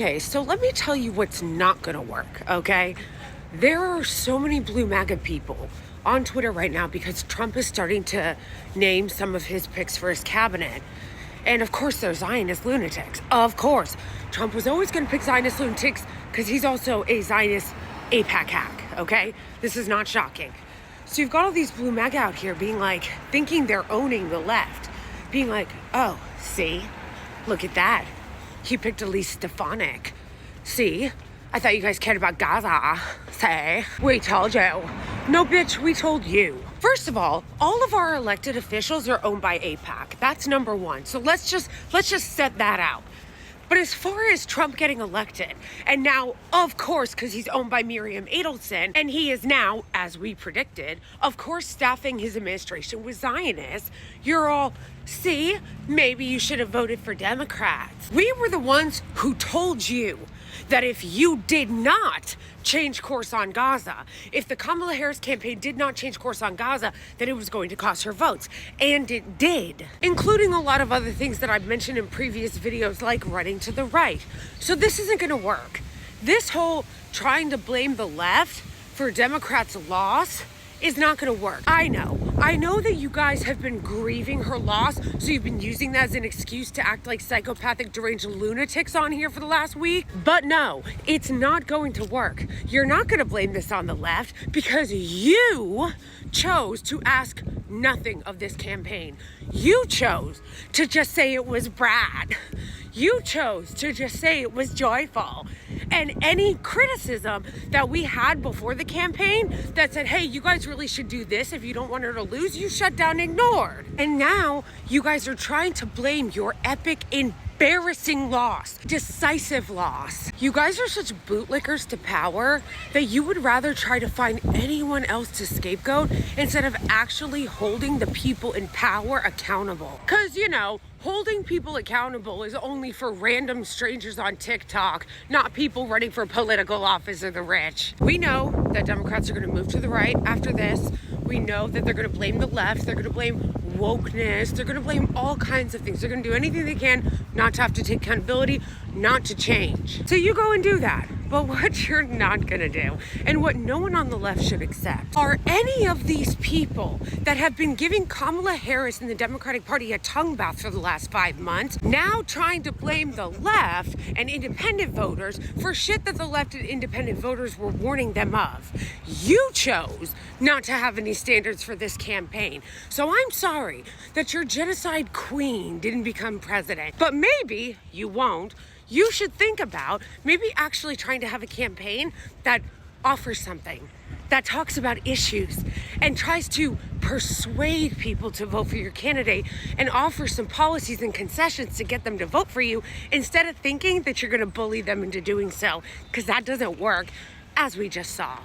Okay, so let me tell you what's not gonna work, okay? There are so many blue MAGA people on Twitter right now because Trump is starting to name some of his picks for his cabinet. And of course, they're Zionist lunatics. Of course. Trump was always gonna pick Zionist lunatics because he's also a Zionist APAC hack, okay? This is not shocking. So you've got all these blue MAGA out here being like, thinking they're owning the left, being like, oh, see, look at that. He picked Elise Stefanik. See? I thought you guys cared about Gaza. Say, we told you. No, bitch, we told you. First of all of our elected officials are owned by AIPAC. That's number one. So let's just set that out. But as far as Trump getting elected, and now, of course, because he's owned by Miriam Adelson, and he is now, as we predicted, of course, staffing his administration with Zionists, you're all, see, maybe you should have voted for Democrats. We were the ones who told you that if you did not change course on Gaza, if the Kamala Harris campaign did not change course on Gaza, that it was going to cost her votes. And it did, including a lot of other things that I've mentioned in previous videos, like running to the right. So this isn't going to work. This whole trying to blame the left for Democrats' loss is not going to work. I know that you guys have been grieving her loss, so you've been using that as an excuse to act like psychopathic, deranged lunatics on here for the last week. But no, it's not going to work. You're not going to blame this on the left because you chose to ask nothing of this campaign. You chose to just say it was Brad. You chose to just say it was joyful. And any criticism that we had before the campaign that said, hey, you guys really should do this if you don't want her to lose, you shut down and ignored. And now you guys are trying to blame your epic, embarrassing loss, decisive loss. You guys are such bootlickers to power that you would rather try to find anyone else to scapegoat instead of actually holding the people in power accountable. Because, you know, holding people accountable is only for random strangers on TikTok, not people running for political office or the rich. We know that Democrats are going to move to the right after this. We know that they're going to blame the left. They're going to blame wokeness. They're going to blame all kinds of things. They're going to do anything they can not to have to take accountability, not to change. So you go and do that. But what you're not going to do, and what no one on the left should accept, are any of these people that have been giving Kamala Harris and the Democratic Party a tongue bath for the last 5 months, now trying to blame the left and independent voters for shit that the left and independent voters were warning them of. You chose not to have any standards for this campaign. So I'm sorry that your genocide queen didn't become president, but maybe you won't. You should think about maybe actually trying to have a campaign that offers something, that talks about issues and tries to persuade people to vote for your candidate and offer some policies and concessions to get them to vote for you instead of thinking that you're going to bully them into doing so, because that doesn't work, as we just saw.